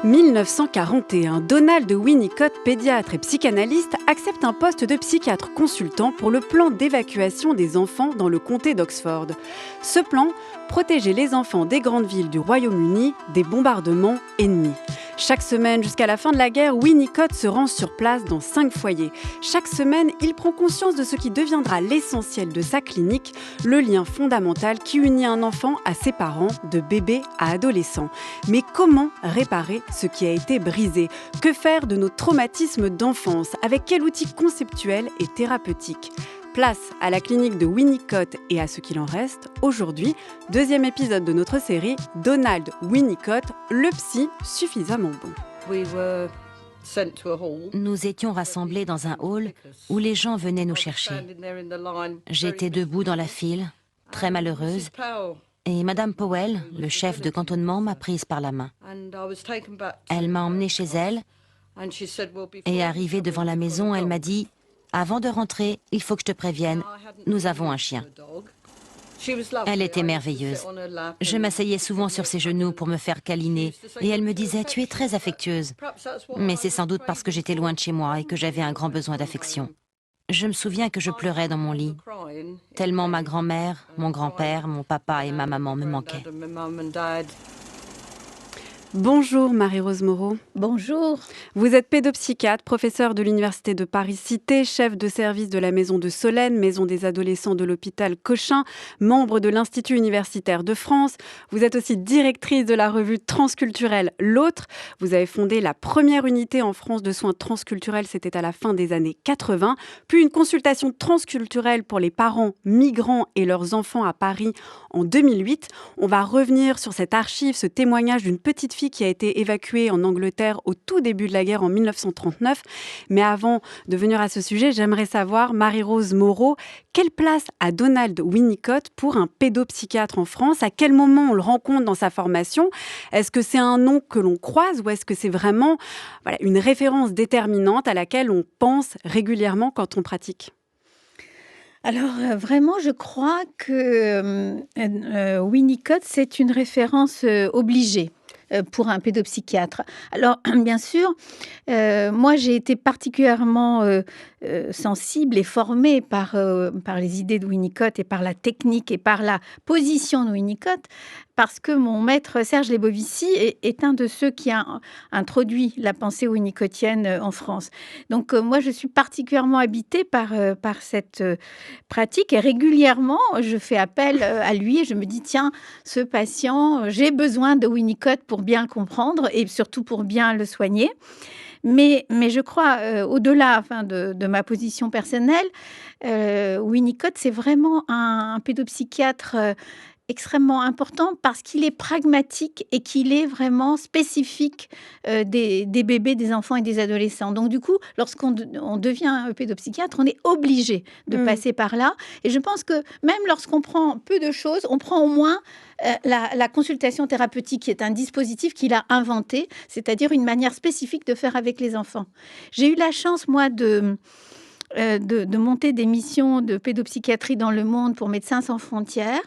1941, Donald Winnicott, pédiatre et psychanalyste, accepte un poste de psychiatre consultant pour le plan d'évacuation des enfants dans le comté d'Oxford. Ce plan, protéger les enfants des grandes villes du Royaume-Uni des bombardements ennemis. Chaque semaine, jusqu'à la fin de la guerre, Winnicott se rend sur place dans 5 foyers. Chaque semaine, il prend conscience de ce qui deviendra l'essentiel de sa clinique, le lien fondamental qui unit un enfant à ses parents, de bébé à adolescent. Mais comment réparer ce qui a été brisé? Que faire de nos traumatismes d'enfance? Avec quel outil conceptuel et thérapeutique? Place à la clinique de Winnicott et à ce qu'il en reste. Aujourd'hui, 2e épisode de notre série, Donald Winnicott, le psy suffisamment bon. Nous étions rassemblés dans un hall où les gens venaient nous chercher. J'étais debout dans la file, très malheureuse, et Madame Powell, le chef de cantonnement, m'a prise par la main. Elle m'a emmenée chez elle et arrivée devant la maison, elle m'a dit « Avant de rentrer, il faut que je te prévienne, nous avons un chien ». Elle était merveilleuse. Je m'asseyais souvent sur ses genoux pour me faire câliner et elle me disait « Tu es très affectueuse ». Mais c'est sans doute parce que j'étais loin de chez moi et que j'avais un grand besoin d'affection. Je me souviens que je pleurais dans mon lit, tellement ma grand-mère, mon grand-père, mon papa et ma maman me manquaient. Bonjour Marie-Rose Moreau. Bonjour. Vous êtes pédopsychiatre, professeure de l'Université de Paris-Cité, chef de service de la Maison de Solesmes, Maison des adolescents de l'hôpital Cochin, membre de l'Institut universitaire de France. Vous êtes aussi directrice de la revue transculturelle L'Autre. Vous avez fondé la première unité en France de soins transculturels, c'était à la fin des années 80, puis une consultation transculturelle pour les parents migrants et leurs enfants à Paris en 2008. On va revenir sur cette archive, ce témoignage d'une petite fille qui a été évacuée en Angleterre au tout début de la guerre en 1939. Mais avant de venir à ce sujet, j'aimerais savoir, Marie-Rose Moreau, quelle place a Donald Winnicott pour un pédopsychiatre en France? À quel moment on le rencontre dans sa formation? Est-ce que c'est un nom que l'on croise ou est-ce que c'est vraiment une référence déterminante à laquelle on pense régulièrement quand on pratique? Alors vraiment, je crois que Winnicott, c'est une référence obligée pour un pédopsychiatre. Alors, bien sûr, moi, j'ai été particulièrement sensible et formée par les idées de Winnicott et par la technique et par la position de Winnicott, parce que mon maître Serge Lebovici est un de ceux qui a introduit la pensée winnicottienne en France. Donc, moi, je suis particulièrement habitée par cette pratique et régulièrement, je fais appel à lui et je me dis, tiens, ce patient, j'ai besoin de Winnicott pour bien le comprendre et surtout pour bien le soigner. Mais je crois, au-delà de ma position personnelle, Winnicott, c'est vraiment un pédopsychiatre extrêmement important parce qu'il est pragmatique et qu'il est vraiment spécifique des bébés, des enfants et des adolescents. Donc du coup, lorsqu'on devient pédopsychiatre, on est obligé de passer par là. Et je pense que même lorsqu'on prend peu de choses, on prend au moins la consultation thérapeutique, qui est un dispositif qu'il a inventé, c'est-à-dire une manière spécifique de faire avec les enfants. J'ai eu la chance, moi, de monter des missions de pédopsychiatrie dans le monde pour Médecins sans frontières.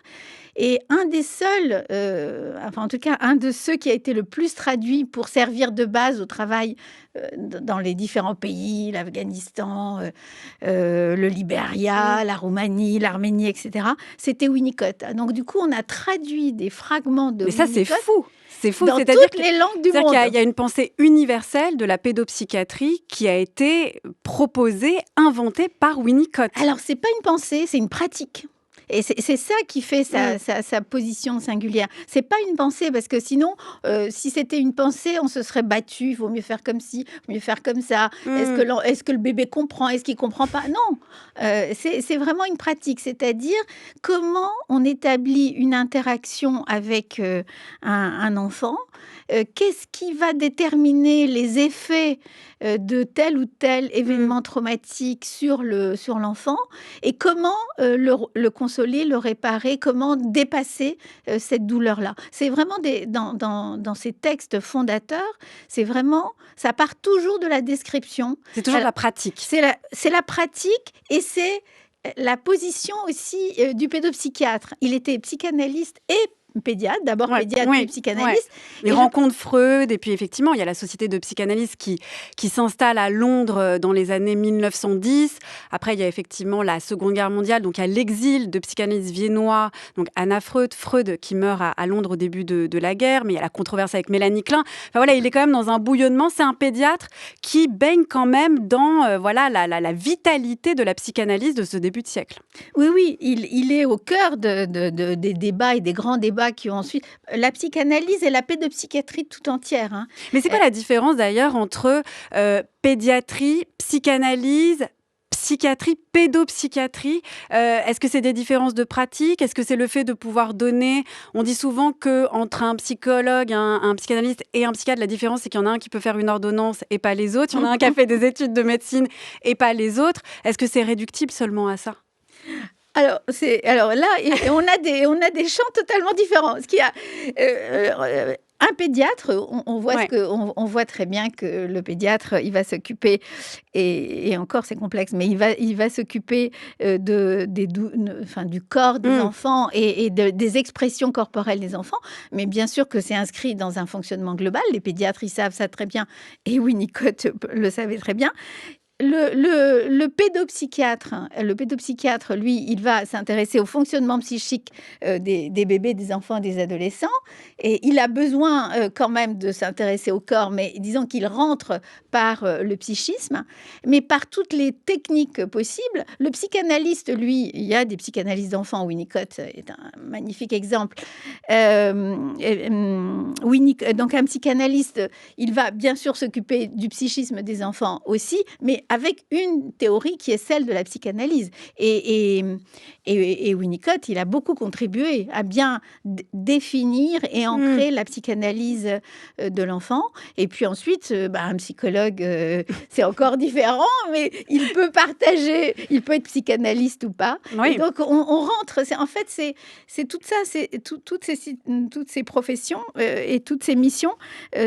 Et un des seuls, en tout cas, un de ceux qui a été le plus traduit pour servir de base au travail dans les différents pays, l'Afghanistan, le Libéria, la Roumanie, l'Arménie, etc., c'était Winnicott. Donc, du coup, on a traduit des fragments de Winnicott. Mais ça, c'est fou! C'est fou, dans toutes les langues du monde. Il y a une pensée universelle de la pédopsychiatrie qui a été proposée, inventée par Winnicott. Alors, c'est pas une pensée, c'est une pratique. Et c'est ça qui fait sa position singulière. C'est pas une pensée, parce que sinon, si c'était une pensée, on se serait battu. Il vaut mieux faire comme ci, mieux faire comme ça. Est-ce que le bébé comprend? Est-ce qu'il comprend pas? Non, c'est vraiment une pratique. C'est-à-dire comment on établit une interaction avec un enfant. Qu'est-ce qui va déterminer les effets de tel ou tel événement traumatique sur l'enfant et comment le consoler, le réparer, comment dépasser cette douleur-là. C'est vraiment dans ces textes fondateurs, c'est vraiment, ça part toujours de la description. C'est toujours la pratique. C'est la pratique et c'est la position aussi du pédopsychiatre. Il était psychanalyste et pédiatre, d'abord pédiatre et psychanalyste. Il rencontre Freud, et puis effectivement, il y a la Société de psychanalyse qui s'installe à Londres dans les années 1910. Après, il y a effectivement la Seconde Guerre mondiale, donc il y a l'exil de psychanalystes viennois, donc Anna Freud qui meurt à Londres au début de la guerre, mais il y a la controverse avec Mélanie Klein. Enfin voilà, il est quand même dans un bouillonnement. C'est un pédiatre qui baigne quand même dans la vitalité de la psychanalyse de ce début de siècle. Oui, il est au cœur des débats et des grands débats qui ont suivi. La psychanalyse et la pédopsychiatrie tout entière. Hein. Mais c'est quoi la différence d'ailleurs entre pédiatrie, psychanalyse, psychiatrie, pédopsychiatrie? Est-ce que c'est des différences de pratique? Est-ce que c'est le fait de pouvoir donner... On dit souvent qu'entre un psychologue, un psychanalyste et un psychiatre, la différence, c'est qu'il y en a un qui peut faire une ordonnance et pas les autres. Il y en a un qui a fait des études de médecine et pas les autres. Est-ce que c'est réductible seulement à ça? Alors là, on a des champs totalement différents. Ce qui a un pédiatre, on voit très bien que le pédiatre, il va s'occuper, et encore c'est complexe, mais il va s'occuper du corps des enfants et des expressions corporelles des enfants. Mais bien sûr que c'est inscrit dans un fonctionnement global. Les pédiatres, ils savent ça très bien, et Winnicott le savait très bien. Le pédopsychiatre, lui, il va s'intéresser au fonctionnement psychique des bébés, des enfants, des adolescents. Et il a besoin quand même de s'intéresser au corps, mais disons qu'il rentre par le psychisme, mais par toutes les techniques possibles. Le psychanalyste, lui, il y a des psychanalystes d'enfants. Winnicott est un magnifique exemple. Donc un psychanalyste, il va bien sûr s'occuper du psychisme des enfants aussi, mais avec une théorie qui est celle de la psychanalyse. Et Winnicott, il a beaucoup contribué à bien définir et ancrer la psychanalyse de l'enfant. Et puis ensuite, un psychologue, c'est encore différent, mais il peut partager, il peut être psychanalyste ou pas. Oui. Et donc, on rentre, c'est tout ça, toutes ces professions et toutes ces missions,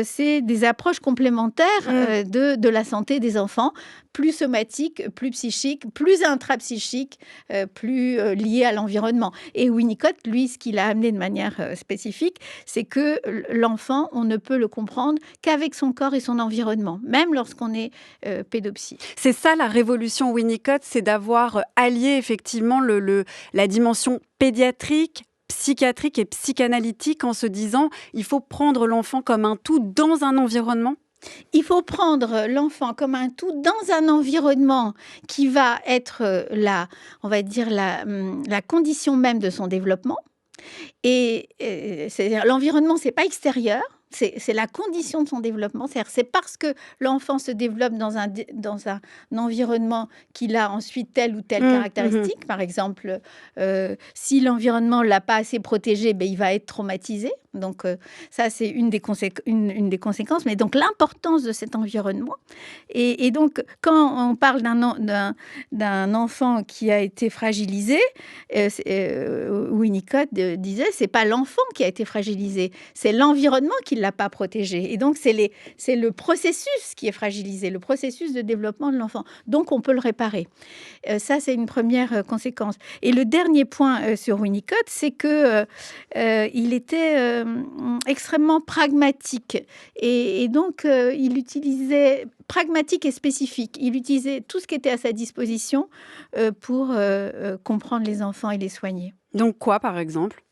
c'est des approches complémentaires de la santé des enfants, plus somatique, plus psychique, plus intrapsychique, plus lié à l'environnement. Et Winnicott, lui, ce qu'il a amené de manière spécifique, c'est que l'enfant, on ne peut le comprendre qu'avec son corps et son environnement, même lorsqu'on est pédopsie. C'est ça la révolution Winnicott, c'est d'avoir allié effectivement la dimension pédiatrique, psychiatrique et psychanalytique en se disant il faut prendre l'enfant comme un tout dans un environnement. Il faut prendre l'enfant comme un tout dans un environnement qui va être la condition même de son développement. Et c'est-à-dire l'environnement, c'est pas extérieur. C'est la condition de son développement. C'est parce que l'enfant se développe dans un environnement qu'il a ensuite telle ou telle caractéristique. Par exemple, si l'environnement ne l'a pas assez protégé, il va être traumatisé. Donc, ça, c'est une des conséquences. Mais donc, l'importance de cet environnement. Et donc, quand on parle d'un enfant qui a été fragilisé, Winnicott disait, c'est pas l'enfant qui a été fragilisé, c'est l'environnement qui l'a pas protégé. Et donc, c'est le processus qui est fragilisé, le processus de développement de l'enfant. Donc, on peut le réparer. Ça, c'est une première conséquence. Et le dernier point sur Winnicott, c'est que il était extrêmement pragmatique. Et donc, il utilisait pragmatique et spécifique. Il utilisait tout ce qui était à sa disposition pour comprendre les enfants et les soigner. Donc quoi, par exemple ?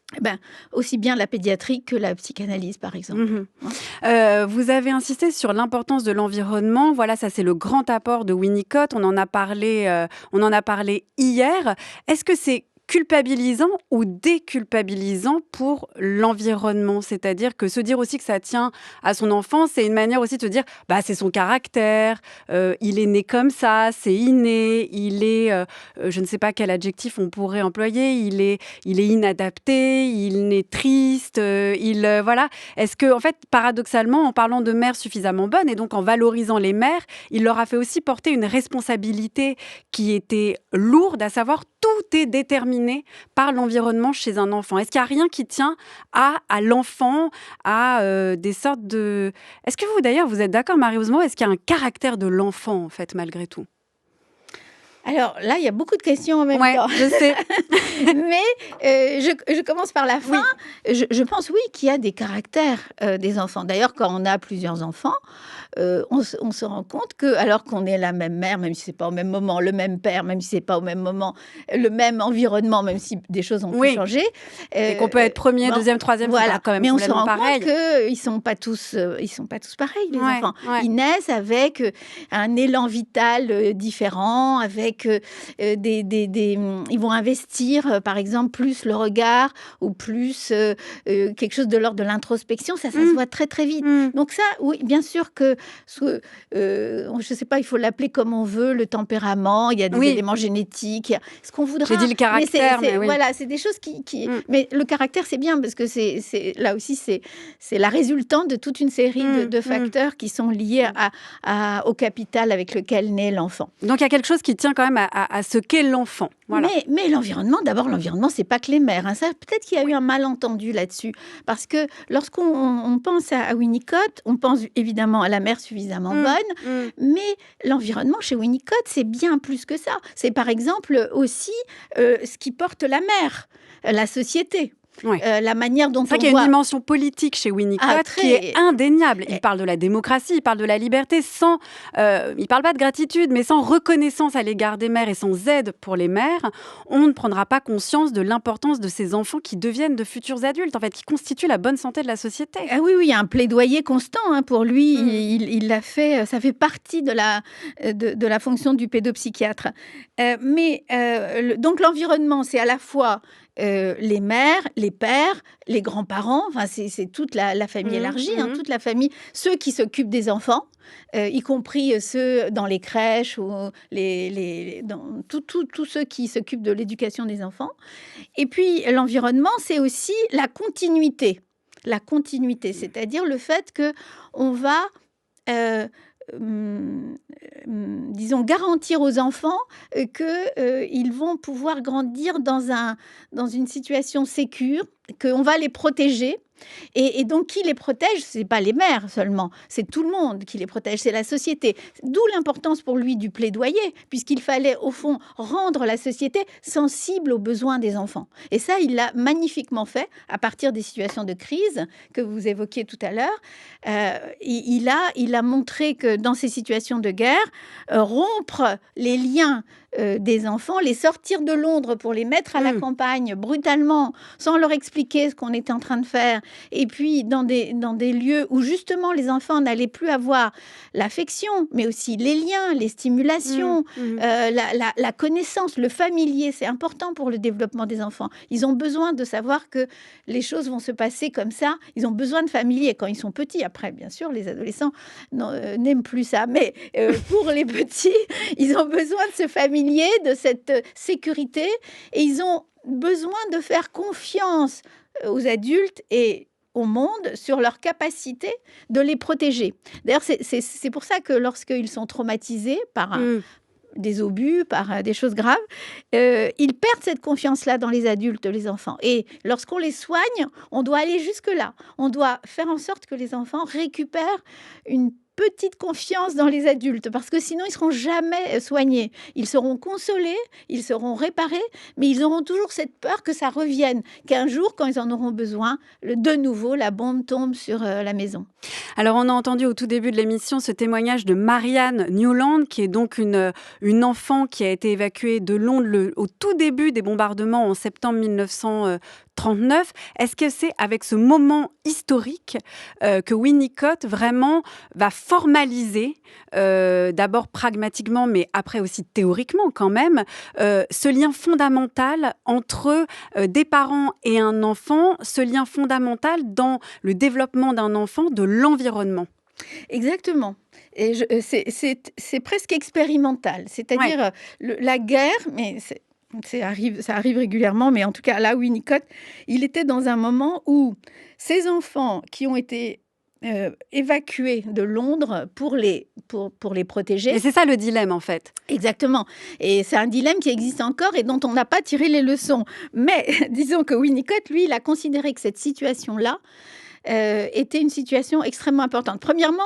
Aussi bien la pédiatrie que la psychanalyse, par exemple. Vous avez insisté sur l'importance de l'environnement. Voilà, ça c'est le grand apport de Winnicott. On en a parlé hier. Est-ce que c'est culpabilisant ou déculpabilisant pour l'environnement? C'est-à-dire que se dire aussi que ça tient à son enfant, c'est une manière aussi de se dire c'est son caractère, il est né comme ça, c'est inné, il est, je ne sais pas quel adjectif on pourrait employer, il est inadapté, il est triste, voilà. Est-ce que, en fait, paradoxalement, en parlant de mères suffisamment bonnes et donc en valorisant les mères, il leur a fait aussi porter une responsabilité qui était lourde, à savoir tout est déterminé par l'environnement chez un enfant. Est-ce qu'il n'y a rien qui tient à l'enfant, à des sortes de... Est-ce que vous, d'ailleurs, vous êtes d'accord, Marie-Osmo, est-ce qu'il y a un caractère de l'enfant, en fait, malgré tout ? Alors là, il y a beaucoup de questions en même temps. Je sais. Mais je commence par la fin. Oui. Je pense, oui, qu'il y a des caractères des enfants. D'ailleurs, quand on a plusieurs enfants, on se rend compte que, alors qu'on est la même mère, même si c'est pas au même moment, le même père, même si c'est pas au même moment, le même environnement, même si des choses ont pu changer. Et qu'on peut être premier, deuxième, troisième, voilà. C'est pas quand même mais on se rend pareil. compte qu'ils sont pas tous pareils, les enfants. Ouais. Ils naissent avec un élan vital différent, avec ils vont investir, par exemple, plus le regard ou plus quelque chose de l'ordre de l'introspection. Ça se voit très, très vite. Donc ça, oui, bien sûr que, je sais pas, il faut l'appeler comme on veut, le tempérament, il y a des éléments génétiques, il y a ce qu'on voudra. J'ai dit le caractère, mais voilà, c'est des choses qui... Mais le caractère, c'est bien, parce que c'est là aussi, c'est la résultante de toute une série de facteurs qui sont liés au capital avec lequel naît l'enfant. Donc, il y a quelque chose qui tient quand même à ce qu'est l'enfant. Voilà. Mais l'environnement, c'est pas que les mères. Ça, peut-être qu'il y a eu un malentendu là-dessus. Parce que lorsqu'on pense à Winnicott, on pense évidemment à la mère suffisamment bonne, mais l'environnement chez Winnicott, c'est bien plus que ça. C'est par exemple aussi ce qui porte la mère, la société. La manière dont qu'il y a une dimension politique chez Winnicott qui est indéniable. Il parle de la démocratie, il parle de la liberté, il parle pas de gratitude, mais sans reconnaissance à l'égard des mères et sans aide pour les mères, on ne prendra pas conscience de l'importance de ces enfants qui deviennent de futurs adultes, en fait, qui constituent la bonne santé de la société. Oui, il y a un plaidoyer constant pour lui. Il l'a fait, ça fait partie de la fonction du pédopsychiatre. Donc l'environnement, c'est à la fois les mères, les pères, les grands-parents, enfin c'est toute la famille élargie, toute la famille, ceux qui s'occupent des enfants, y compris ceux dans les crèches ou tous ceux qui s'occupent de l'éducation des enfants. Et puis l'environnement, c'est aussi la continuité. La continuité, c'est-à-dire le fait qu'on va... disons, garantir aux enfants qu'ils vont pouvoir grandir dans une situation sécure, qu'on va les protéger. Et donc, qui les protège? Ce n'est pas les mères seulement, c'est tout le monde qui les protège, c'est la société. D'où l'importance pour lui du plaidoyer, puisqu'il fallait, au fond, rendre la société sensible aux besoins des enfants. Et ça, il l'a magnifiquement fait à partir des situations de crise que vous évoquiez tout à l'heure. Il a montré que dans ces situations de guerre, rompre les liens des enfants, les sortir de Londres pour les mettre à la campagne brutalement, sans leur expliquer ce qu'on était en train de faire, et puis dans des lieux où justement les enfants n'allaient plus avoir l'affection, mais aussi les liens, les stimulations, la connaissance, le familier, c'est important pour le développement des enfants. Ils ont besoin de savoir que les choses vont se passer comme ça, ils ont besoin de familier quand ils sont petits. Après, bien sûr, les adolescents n'aiment plus ça, mais pour les petits, ils ont besoin de ce familier, de cette sécurité, et ils ont besoin de faire confiance aux adultes et au monde sur leur capacité de les protéger. D'ailleurs, c'est pour ça que lorsqu'ils sont traumatisés par des obus, par des choses graves, ils perdent cette confiance-là dans les adultes, les enfants. Et lorsqu'on les soigne, on doit aller jusque-là. On doit faire en sorte que les enfants récupèrent une petite confiance dans les adultes, parce que sinon, ils ne seront jamais soignés. Ils seront consolés, ils seront réparés, mais ils auront toujours cette peur que ça revienne, qu'un jour, quand ils en auront besoin, de nouveau, la bombe tombe sur la maison. Alors, on a entendu au tout début de l'émission ce témoignage de Marianne Newland, qui est donc une enfant qui a été évacuée de Londres au tout début des bombardements en septembre 1939. Est-ce que c'est avec ce moment historique que Winnicott vraiment va formaliser, d'abord pragmatiquement, mais après aussi théoriquement quand même, ce lien fondamental entre des parents et un enfant, ce lien fondamental dans le développement d'un enfant, de l'environnement? Exactement. Et c'est presque expérimental. C'est-à-dire la guerre, mais ça arrive régulièrement, mais en tout cas là, Winnicott, il était dans un moment où ces enfants qui ont été évacués de Londres pour les protéger. Et c'est ça le dilemme, en fait. Exactement. Et c'est un dilemme qui existe encore et dont on n'a pas tiré les leçons. Mais disons que Winnicott, lui, il a considéré que cette situation-là était une situation extrêmement importante. Premièrement,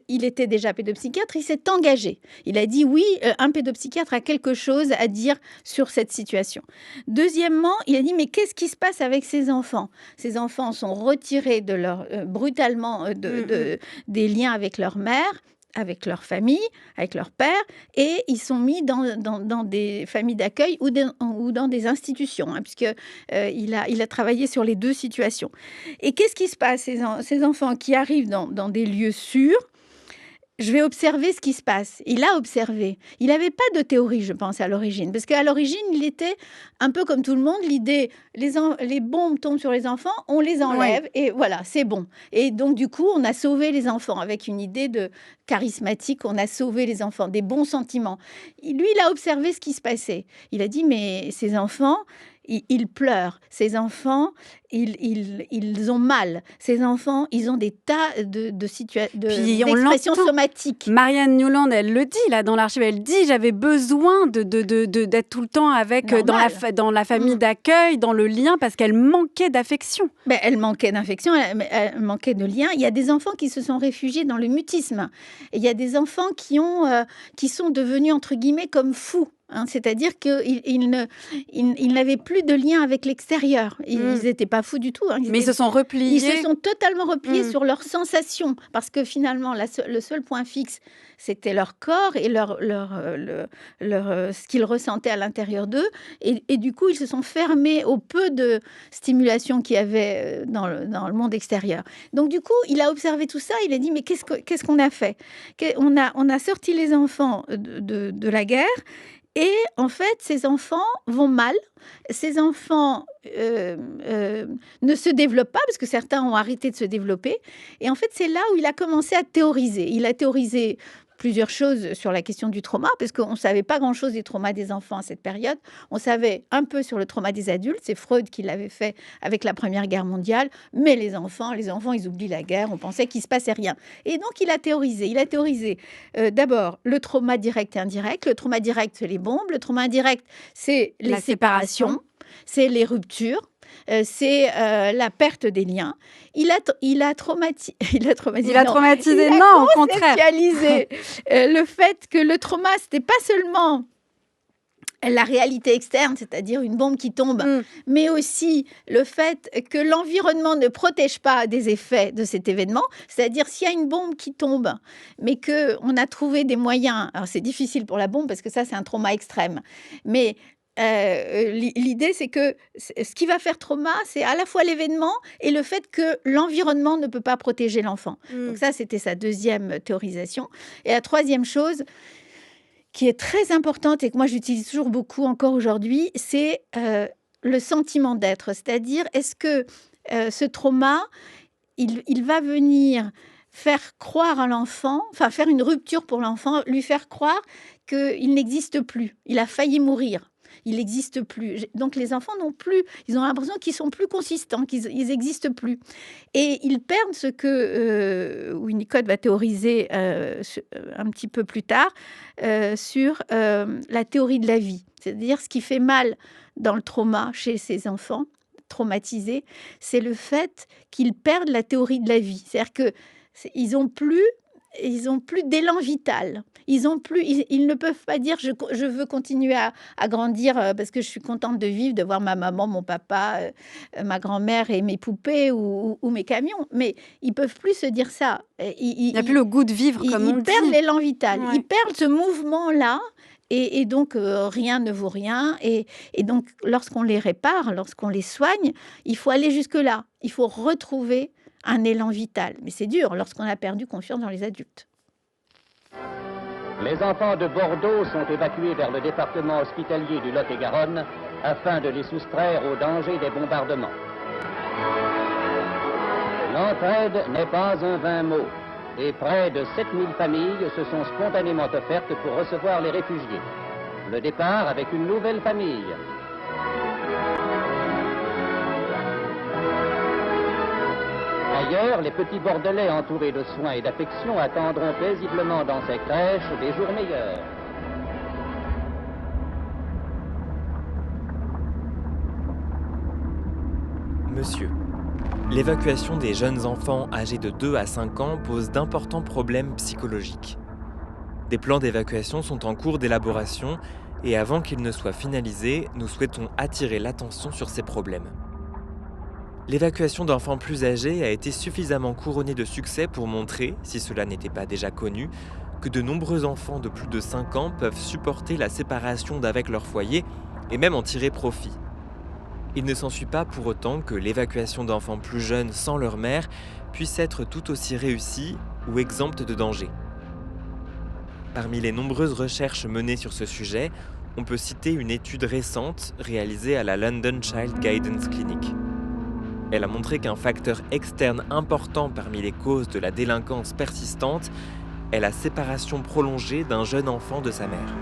il était déjà pédopsychiatre, il s'est engagé. Il a dit oui, un pédopsychiatre a quelque chose à dire sur cette situation. Deuxièmement, il a dit mais qu'est-ce qui se passe avec ces enfants? Ces enfants sont retirés de brutalement des liens avec leur mère, avec leur famille, avec leur père, et ils sont mis dans des familles d'accueil ou dans des institutions, hein, puisque il a travaillé sur les deux situations. Et qu'est-ce qui se passe? Ces enfants qui arrivent dans des lieux sûrs, je vais observer ce qui se passe. Il a observé. Il n'avait pas de théorie, je pense, à l'origine. Parce qu'à l'origine, il était un peu comme tout le monde. L'idée, les bombes tombent sur les enfants, on les enlève et voilà, c'est bon. Et donc, du coup, on a sauvé les enfants avec une idée de charismatique. On a sauvé les enfants, des bons sentiments. Lui, il a observé ce qui se passait. Il a dit, mais ces enfants... Ils pleurent. Ces enfants, ils ont mal. Ces enfants, ils ont des tas d'expressions somatiques. Marianne Newland, elle le dit là dans l'archive. Elle dit j'avais besoin d'être tout le temps avec dans la famille d'accueil, dans le lien, parce qu'elle manquait d'affection. Ben, elle manquait d'affection, elle manquait de lien. Il y a des enfants qui se sont réfugiés dans le mutisme. Et il y a des enfants qui sont devenus entre guillemets comme fous. Hein, c'est-à-dire qu'ils n'avaient plus de lien avec l'extérieur. Ils n'étaient pas fous du tout. Hein. Mais ils se sont repliés. Ils se sont totalement repliés sur leurs sensations. Parce que finalement, le seul point fixe, c'était leur corps et ce qu'ils ressentaient à l'intérieur d'eux. Et du coup, ils se sont fermés au peu de stimulation qu'il y avait dans le monde extérieur. Donc du coup, il a observé tout ça. Il a dit, mais qu'est-ce qu'on a fait? On a sorti les enfants de la guerre. Et en fait, ces enfants vont mal. Ces enfants ne se développent pas parce que certains ont arrêté de se développer. Et en fait, c'est là où il a commencé à théoriser. Il a théorisé plusieurs choses sur la question du trauma, parce qu'on ne savait pas grand-chose des traumas des enfants à cette période. On savait un peu sur le trauma des adultes. C'est Freud qui l'avait fait avec la Première Guerre mondiale. Mais les enfants, ils oublient la guerre. On pensait qu'il ne se passait rien. Et donc, il a théorisé. D'abord le trauma direct et indirect. Le trauma direct, c'est les bombes. Le trauma indirect, c'est les séparations. C'est les ruptures. C'est la perte des liens. Il a traumatisé, non, au contraire. Le fait que le trauma, c'était pas seulement la réalité externe, c'est-à-dire une bombe qui tombe, mais aussi le fait que l'environnement ne protège pas des effets de cet événement. C'est-à-dire, s'il y a une bombe qui tombe, mais qu'on a trouvé des moyens, alors c'est difficile pour la bombe parce que ça, c'est un trauma extrême, mais l'idée, c'est que ce qui va faire trauma, c'est à la fois l'événement et le fait que l'environnement ne peut pas protéger l'enfant. Donc ça, c'était sa deuxième théorisation. Et la troisième chose, qui est très importante et que moi, j'utilise toujours beaucoup encore aujourd'hui, c'est le sentiment d'être. C'est-à-dire, est-ce que ce trauma, il va venir faire croire à l'enfant, enfin faire une rupture pour l'enfant, lui faire croire qu'il n'existe plus, il a failli mourir. Il n'existe plus. Donc, les enfants n'ont plus... Ils ont l'impression qu'ils sont plus consistants, qu'ils n'existent plus. Et ils perdent ce que Winnicott va théoriser un petit peu plus tard sur la théorie de la vie. C'est-à-dire, ce qui fait mal dans le trauma chez ces enfants traumatisés, c'est le fait qu'ils perdent la théorie de la vie. C'est-à-dire qu'ils n'ont plus d'élan vital. Ils ne peuvent pas dire je veux continuer à grandir parce que je suis contente de vivre, de voir ma maman, mon papa, ma grand-mère et mes poupées ou mes camions. Mais ils peuvent plus se dire ça. Il n'y a plus le goût de vivre, comme on dit. Ils perdent l'élan vital. Ouais. Ils perdent ce mouvement-là. Et donc, rien ne vaut rien. Et donc, lorsqu'on les répare, lorsqu'on les soigne, il faut aller jusque-là. Il faut retrouver un élan vital. Mais c'est dur lorsqu'on a perdu confiance dans les adultes. Les enfants de Bordeaux sont évacués vers le département hospitalier du Lot-et-Garonne afin de les soustraire au danger des bombardements. L'entraide n'est pas un vain mot et près de 7000 familles se sont spontanément offertes pour recevoir les réfugiés. Le départ avec une nouvelle famille. Ailleurs, les petits Bordelais entourés de soins et d'affection attendront paisiblement dans ces crèches des jours meilleurs. Monsieur, L'évacuation des jeunes enfants âgés de 2 à 5 ans pose d'importants problèmes psychologiques. Des plans d'évacuation sont en cours d'élaboration et avant qu'ils ne soient finalisés, nous souhaitons attirer l'attention sur ces problèmes. L'évacuation d'enfants plus âgés a été suffisamment couronnée de succès pour montrer, si cela n'était pas déjà connu, que de nombreux enfants de plus de 5 ans peuvent supporter la séparation d'avec leur foyer et même en tirer profit. Il ne s'ensuit pas pour autant que l'évacuation d'enfants plus jeunes sans leur mère puisse être tout aussi réussie ou exempte de danger. Parmi les nombreuses recherches menées sur ce sujet, on peut citer une étude récente réalisée à la London Child Guidance Clinic. Elle a montré qu'un facteur externe important parmi les causes de la délinquance persistante est la séparation prolongée d'un jeune enfant de sa mère.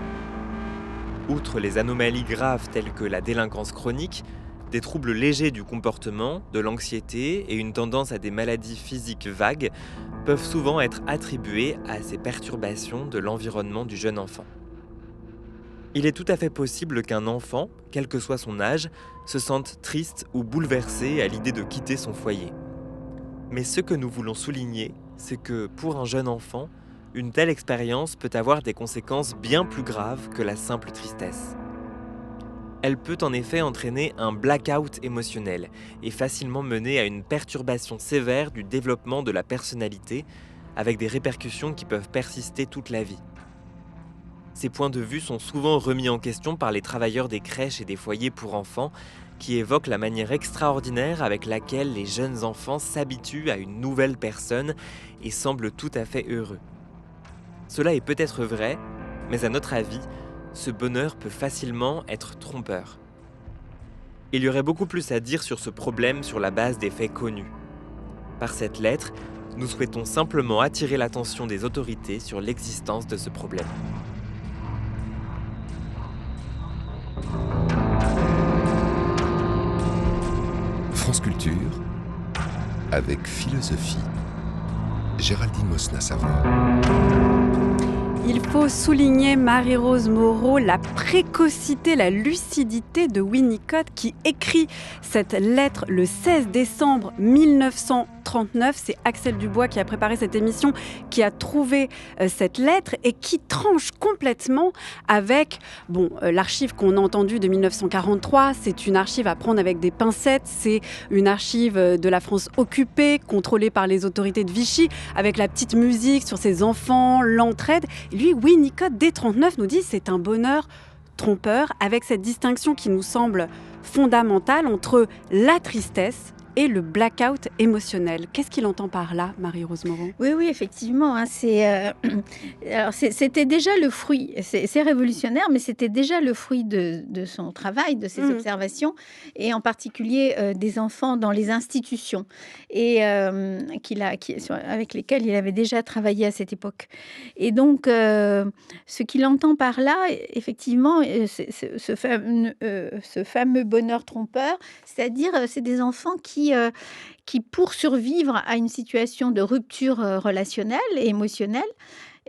Outre les anomalies graves telles que la délinquance chronique, des troubles légers du comportement, de l'anxiété et une tendance à des maladies physiques vagues peuvent souvent être attribués à ces perturbations de l'environnement du jeune enfant. Il est tout à fait possible qu'un enfant, quel que soit son âge, se sente triste ou bouleversé à l'idée de quitter son foyer. Mais ce que nous voulons souligner, c'est que pour un jeune enfant, une telle expérience peut avoir des conséquences bien plus graves que la simple tristesse. Elle peut en effet entraîner un blackout émotionnel et facilement mener à une perturbation sévère du développement de la personnalité, avec des répercussions qui peuvent persister toute la vie. Ces points de vue sont souvent remis en question par les travailleurs des crèches et des foyers pour enfants, qui évoquent la manière extraordinaire avec laquelle les jeunes enfants s'habituent à une nouvelle personne et semblent tout à fait heureux. Cela est peut-être vrai, mais à notre avis, ce bonheur peut facilement être trompeur. Il y aurait beaucoup plus à dire sur ce problème sur la base des faits connus. Par cette lettre, nous souhaitons simplement attirer l'attention des autorités sur l'existence de ce problème. France Culture, avec philosophie. Géraldine Mosna-Savoie. Il faut souligner, Marie-Rose Moreau, la précocité, la lucidité de Winnicott qui écrit cette lettre le 16 décembre 1939. C'est Axel Dubois qui a préparé cette émission, qui a trouvé cette lettre et qui tranche complètement avec l'archive qu'on a entendue de 1943. C'est une archive à prendre avec des pincettes. C'est une archive de la France occupée, contrôlée par les autorités de Vichy, avec la petite musique sur ses enfants, l'entraide. Lui, Winnicott, dès 1939, nous dit c'est un bonheur trompeur, avec cette distinction qui nous semble fondamentale entre la tristesse et le blackout émotionnel. Qu'est-ce qu'il entend par là, Marie-Rose Moreau ? Oui, effectivement. Alors, c'était déjà le fruit, c'est révolutionnaire, mais c'était déjà le fruit de son travail, de ses observations, et en particulier des enfants dans les institutions, et avec lesquels il avait déjà travaillé à cette époque. Et donc, ce qu'il entend par là, effectivement, c'est ce fameux bonheur trompeur, c'est-à-dire c'est des enfants qui, pour survivre à une situation de rupture relationnelle et émotionnelle,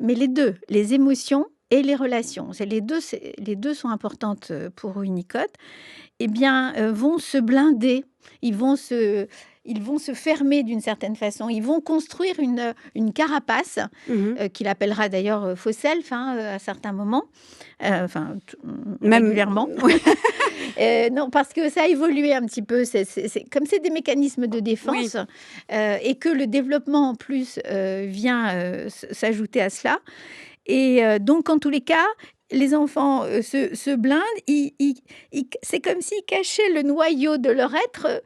mais les deux, les émotions et les relations, les deux sont importantes pour Winnicott, vont se blinder, ils vont se fermer d'une certaine façon, ils vont construire une carapace qu'il appellera d'ailleurs faux self à certains moments, même régulièrement. Non, parce que ça a évolué un petit peu. Comme c'est des mécanismes de défense, et que le développement en plus vient s'ajouter à cela. Et donc, en tous les cas, les enfants se blindent. C'est comme s'ils cachaient le noyau de leur être.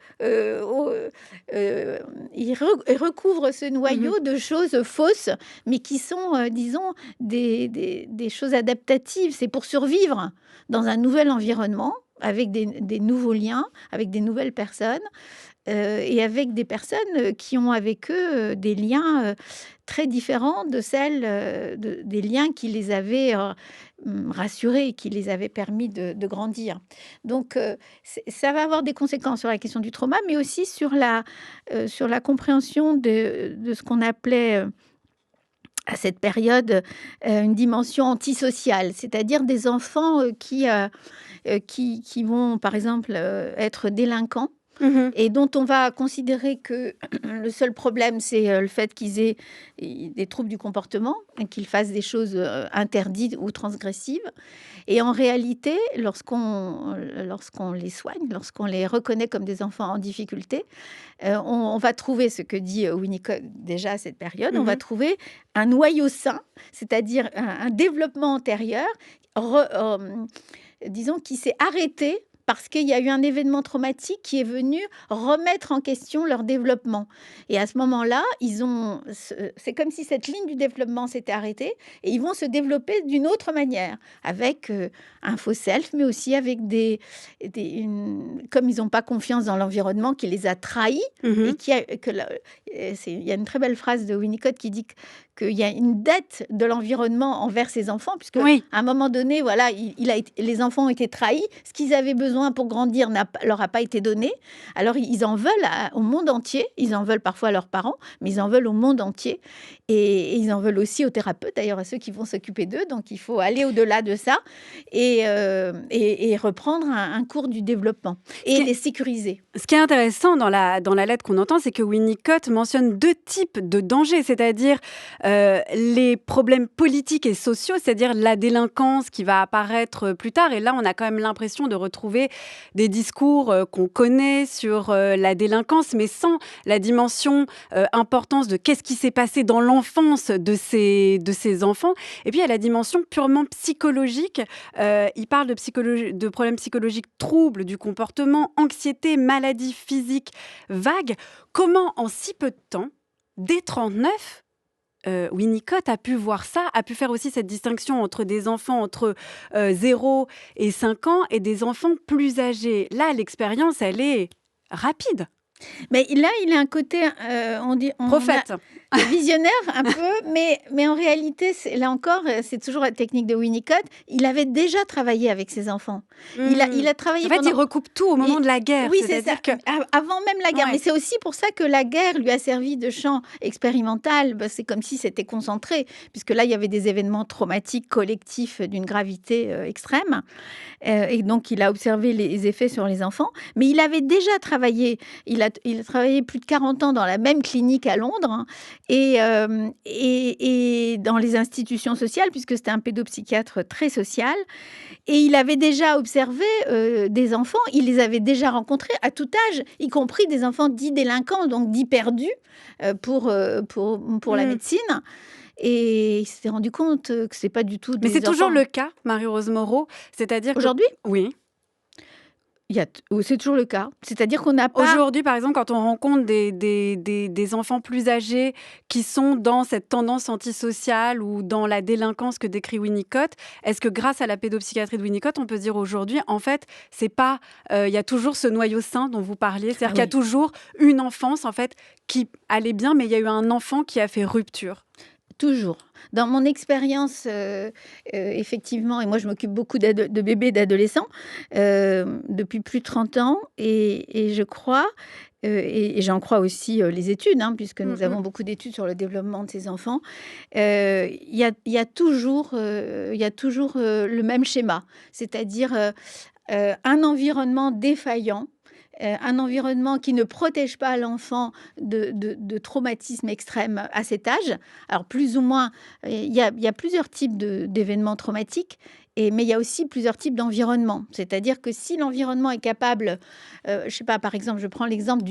Ils recouvrent ce noyau de choses fausses, mais qui sont, disons, des choses adaptatives. C'est pour survivre dans un nouvel environnement, avec des nouveaux liens, avec des nouvelles personnes, et avec des personnes qui ont avec eux des liens très différents de celles des liens qui les avaient rassurés, qui les avaient permis de grandir. Donc, ça va avoir des conséquences sur la question du trauma, mais aussi sur la compréhension de ce qu'on appelait à cette période une dimension antisociale, c'est-à-dire des enfants qui vont, par exemple, être délinquants, et dont on va considérer que le seul problème, c'est le fait qu'ils aient des troubles du comportement, et qu'ils fassent des choses interdites ou transgressives. Et en réalité, lorsqu'on les soigne, lorsqu'on les reconnaît comme des enfants en difficulté, on va trouver ce que dit Winnicott déjà à cette période, on va trouver un noyau sain, c'est-à-dire un développement antérieur, disons, qui s'est arrêté parce qu'il y a eu un événement traumatique qui est venu remettre en question leur développement. Et à ce moment-là, c'est comme si cette ligne du développement s'était arrêtée et ils vont se développer d'une autre manière, avec un faux self, mais aussi avec comme ils n'ont pas confiance dans l'environnement qui les a trahis. Et il y a une très belle phrase de Winnicott qui dit qu'il y a une dette de l'environnement envers ses enfants, puisque à un moment donné, voilà, les enfants ont été trahis, ce qu'ils avaient besoin pour grandir leur a pas été donné. Alors ils en veulent au monde entier, ils en veulent parfois à leurs parents, mais ils en veulent au monde entier, et ils en veulent aussi aux thérapeutes, d'ailleurs à ceux qui vont s'occuper d'eux. Donc il faut aller au-delà de ça et reprendre un cours du développement et les sécuriser. Ce qui est intéressant dans la lettre qu'on entend, c'est que Winnicott mentionne 2 types de dangers, c'est-à-dire les problèmes politiques et sociaux, c'est-à-dire la délinquance qui va apparaître plus tard. Et là, on a quand même l'impression de retrouver des discours qu'on connaît sur la délinquance, mais sans la dimension importance de qu'est-ce qui s'est passé dans l'enfance de ces enfants. Et puis, il y a la dimension purement psychologique. Il parle de problèmes psychologiques, troubles du comportement, anxiété, maladies physiques vagues. Comment, en si peu de temps, dès 1939, Winnicott a pu voir ça, a pu faire aussi cette distinction entre des enfants entre 0 et 5 ans et des enfants plus âgés. Là, l'expérience, elle est rapide. Mais là, il a un côté, prophète, visionnaire un peu, mais en réalité, là encore, c'est toujours la technique de Winnicott. Il avait déjà travaillé avec ses enfants. Il a travaillé. En fait, il recoupe tout au moment de la guerre. Oui, c'est ça. Avant même la guerre. Ouais. Mais c'est aussi pour ça que la guerre lui a servi de champ expérimental. C'est comme si c'était concentré, puisque là, il y avait des événements traumatiques collectifs d'une gravité extrême. Et donc, il a observé les effets sur les enfants. Mais il avait déjà travaillé. Il a travaillé plus de 40 ans dans la même clinique à Londres et dans les institutions sociales, puisque c'était un pédopsychiatre très social. Et il avait déjà observé des enfants, il les avait déjà rencontrés à tout âge, y compris des enfants dits délinquants, donc dits perdus pour la médecine. Et il s'est rendu compte que c'est pas du tout des Mais c'est enfants. toujours le cas, Marie-Rose Moreau, c'est-à-dire aujourd'hui oui. C'est toujours le cas. C'est-à-dire qu'on n'a pas... Aujourd'hui, par exemple, quand on rencontre des enfants plus âgés qui sont dans cette tendance antisociale ou dans la délinquance que décrit Winnicott, est-ce que grâce à la pédopsychiatrie de Winnicott, on peut se dire aujourd'hui, en fait, c'est pas... Il y a toujours ce noyau sain dont vous parliez, c'est-à-dire qu'il y a toujours une enfance, en fait, qui allait bien, mais il y a eu un enfant qui a fait rupture. Toujours. Dans mon expérience, effectivement, et moi je m'occupe beaucoup de bébés et d'adolescents depuis plus de 30 ans, et je crois, et j'en crois aussi les études, puisque nous avons beaucoup d'études sur le développement de ces enfants, il y a toujours le même schéma, c'est-à-dire un environnement défaillant, un environnement qui ne protège pas l'enfant de traumatisme extrême à cet âge. Alors, plus ou moins, il y a plusieurs types d'événements traumatiques, mais il y a aussi plusieurs types d'environnements. C'est-à-dire que si l'environnement est capable, je ne sais pas, par exemple, je prends l'exemple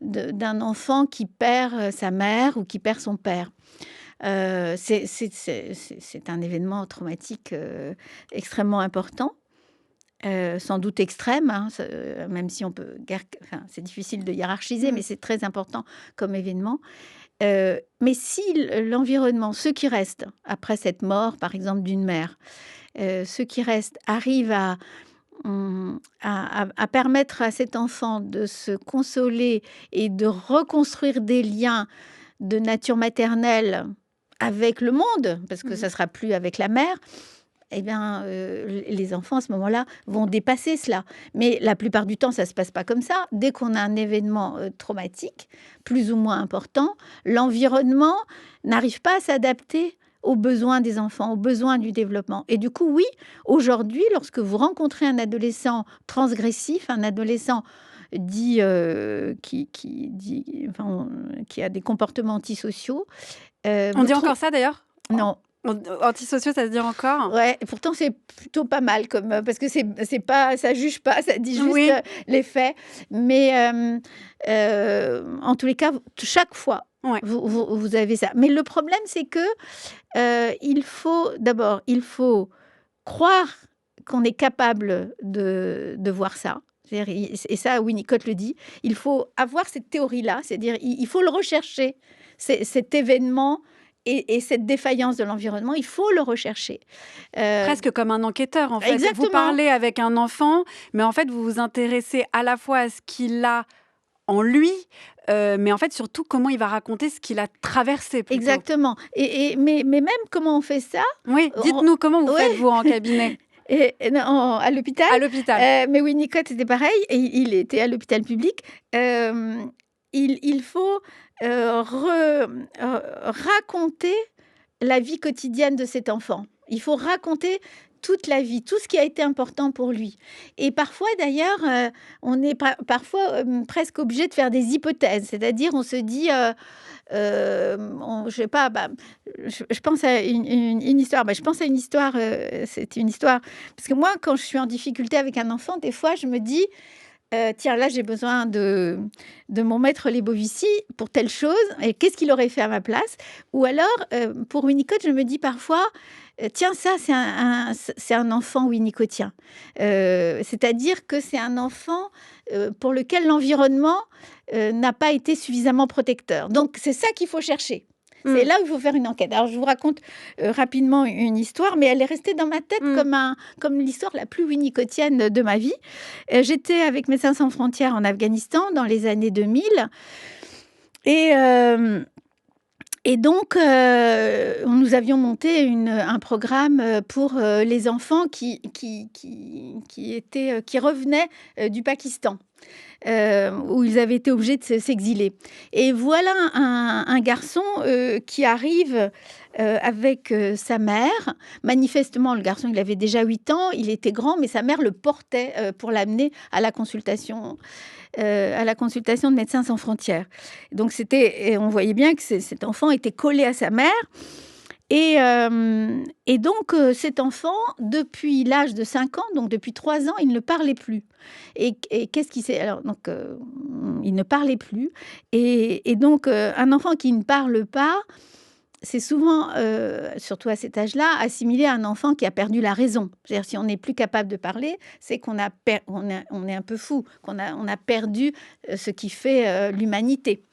d'un enfant qui perd sa mère ou qui perd son père. C'est un événement traumatique extrêmement important. Sans doute extrême, même si on peut... c'est difficile de hiérarchiser, mais c'est très important comme événement. Mais si l'environnement, ceux qui restent après cette mort, par exemple, d'une mère, ceux qui restent arrivent à permettre à cet enfant de se consoler et de reconstruire des liens de nature maternelle avec le monde, parce que ça ne sera plus avec la mère, eh bien, les enfants, à ce moment-là, vont dépasser cela. Mais la plupart du temps, ça ne se passe pas comme ça. Dès qu'on a un événement traumatique, plus ou moins important, l'environnement n'arrive pas à s'adapter aux besoins des enfants, aux besoins du développement. Et du coup, oui, aujourd'hui, lorsque vous rencontrez un adolescent transgressif, un adolescent qui a des comportements antisociaux. On dit encore ça d'ailleurs? Non. Antisociaux, ça se dit encore? Ouais, pourtant c'est plutôt pas mal parce que c'est pas, ça juge pas, ça dit juste Oui. Les faits. Mais en tous les cas, chaque fois, Ouais. vous avez ça. Mais le problème, c'est que il faut croire qu'on est capable de voir ça. Et ça, Winnicott le dit. Il faut avoir cette théorie-là, c'est-à-dire il faut le rechercher, cet événement. Et cette défaillance de l'environnement, il faut le rechercher. Presque comme un enquêteur, en fait. Exactement. Vous parlez avec un enfant, mais en fait, vous vous intéressez à la fois à ce qu'il a en lui, mais en fait, surtout, comment il va raconter ce qu'il a traversé. Plutôt. Exactement. Mais même comment on fait ça? Oui, dites-nous comment vous faites, vous, en cabinet? À l'hôpital. À l'hôpital. Mais Winnicott, c'était pareil. Et il était à l'hôpital public. Il faut raconter la vie quotidienne de cet enfant. Il faut raconter toute la vie, tout ce qui a été important pour lui. Et parfois, d'ailleurs, on est presque obligé de faire des hypothèses. C'est-à-dire, on se dit, je sais pas, je pense à une histoire. Je pense à une histoire, c'est une histoire... Parce que moi, quand je suis en difficulté avec un enfant, des fois, je me dis... tiens, là, j'ai besoin de mon maître Lebovici pour telle chose. Et qu'est-ce qu'il aurait fait à ma place? Ou alors, pour Winnicott, je me dis parfois, tiens, ça, c'est un enfant winnicottien. C'est-à-dire que c'est un enfant pour lequel l'environnement n'a pas été suffisamment protecteur. Donc, c'est ça qu'il faut chercher. C'est là où il faut faire une enquête. Alors, je vous raconte rapidement une histoire, mais elle est restée dans ma tête comme l'histoire la plus winnicottienne de ma vie. J'étais avec Médecins sans frontières en Afghanistan dans les années 2000. Et donc, nous avions monté un programme pour les enfants qui revenaient du Pakistan. Où ils avaient été obligés de s'exiler. Et voilà un garçon qui arrive avec sa mère. Manifestement, le garçon, il avait déjà 8 ans, il était grand, mais sa mère le portait pour l'amener à la consultation de Médecins sans frontières. Donc, on voyait bien que cet enfant était collé à sa mère. Et donc, cet enfant, depuis l'âge de 5 ans, donc depuis 3 ans, il ne parlait plus. Et qu'est-ce qui s'est... Alors, donc, il ne parlait plus. Et donc, un enfant qui ne parle pas, c'est souvent, surtout à cet âge-là, assimilé à un enfant qui a perdu la raison. C'est-à-dire, si on n'est plus capable de parler, c'est qu'on on est un peu fou, on a perdu ce qui fait l'humanité.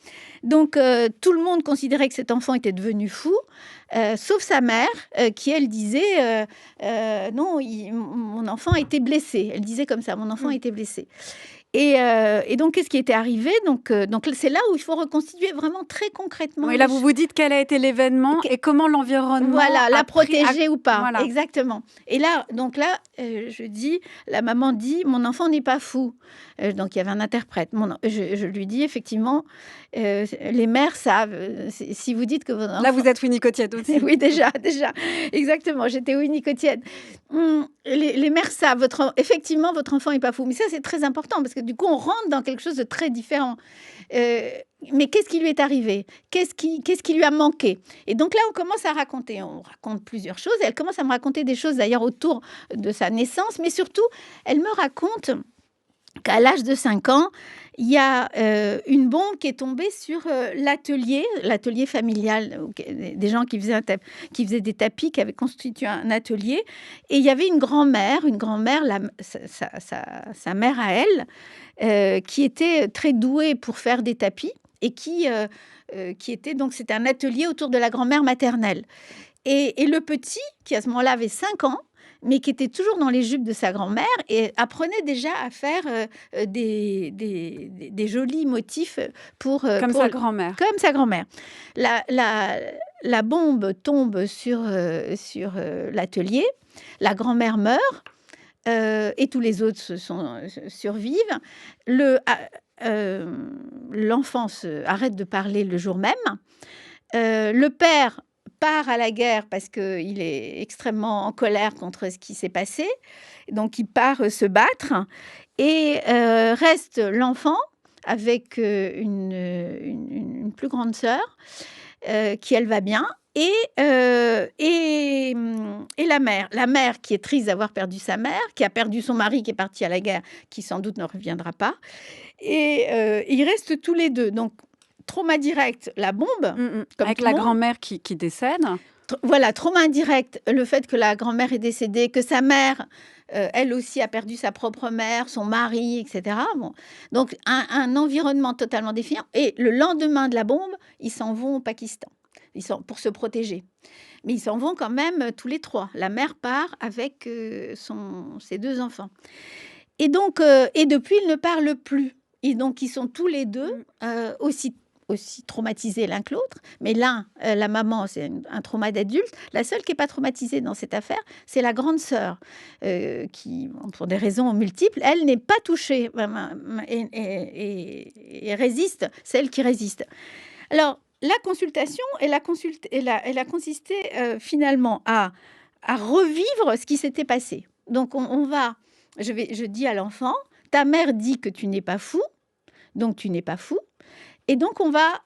Donc, tout le monde considérait que cet enfant était devenu fou, sauf sa mère, qui, elle, disait non, mon enfant a été blessé. Elle disait comme ça, mon enfant a été blessé. Et donc, qu'est-ce qui était arrivé? Donc, c'est là où il faut reconstituer vraiment très concrètement. Oui, là, vous vous dites quel a été l'événement et comment l'environnement l'a protégé ou pas. Voilà. Exactement. Et là, je dis, la maman dit, mon enfant n'est pas fou. Donc, il y avait un interprète. Je lui dis, effectivement, les mères savent. Si vous dites que votre enfant... Là, vous êtes winnicottienne aussi. Oui, déjà. Exactement, j'étais winnicottienne. Les mères savent. Effectivement, votre enfant n'est pas fou. Mais ça, c'est très important parce que du coup, on rentre dans quelque chose de très différent. Mais qu'est-ce qui lui est arrivé? Qu'est-ce qui lui a manqué? Et donc là, on commence à raconter. On raconte plusieurs choses. Elle commence à me raconter des choses d'ailleurs autour de sa naissance. Mais surtout, elle me raconte qu'à l'âge de 5 ans, il y a une bombe qui est tombée sur l'atelier familial, des gens qui faisaient des tapis, qui avaient constitué un atelier. Et il y avait une grand-mère, sa mère à elle, qui était très douée pour faire des tapis et qui était donc, c'était un atelier autour de la grand-mère maternelle. Et le petit, qui à ce moment-là avait 5 ans, mais qui était toujours dans les jupes de sa grand-mère et apprenait déjà à faire des jolis motifs Comme sa grand-mère. Comme sa grand-mère. La bombe tombe sur l'atelier, la grand-mère meurt et tous les autres survivent. L'enfant arrête de parler le jour même. Le père part à la guerre parce qu'il est extrêmement en colère contre ce qui s'est passé. Donc, il part se battre. Et reste l'enfant avec une plus grande sœur qui, elle, va bien. Et la mère. La mère qui est triste d'avoir perdu sa mère, qui a perdu son mari qui est parti à la guerre, qui sans doute ne reviendra pas. Et ils restent tous les deux. Donc, trauma direct, la bombe. Avec la grand-mère qui décède. Voilà, trauma indirect, le fait que la grand-mère est décédée, que sa mère, elle aussi, a perdu sa propre mère, son mari, etc. Bon. Donc, un environnement totalement défiant. Et le lendemain de la bombe, ils s'en vont au Pakistan pour se protéger. Mais ils s'en vont quand même tous les trois. La mère part avec ses 2 enfants. Et donc, et depuis, ils ne parlent plus. Et donc, ils sont tous les deux aussi traumatisés l'un que l'autre. Mais l'un, la maman, c'est un trauma d'adulte. La seule qui n'est pas traumatisée dans cette affaire, c'est la grande sœur, qui, pour des raisons multiples, elle n'est pas touchée et résiste, celle qui résiste. Alors, la consultation, elle a consisté finalement à revivre ce qui s'était passé. Donc, je dis à l'enfant, ta mère dit que tu n'es pas fou, donc tu n'es pas fou. Et donc, on va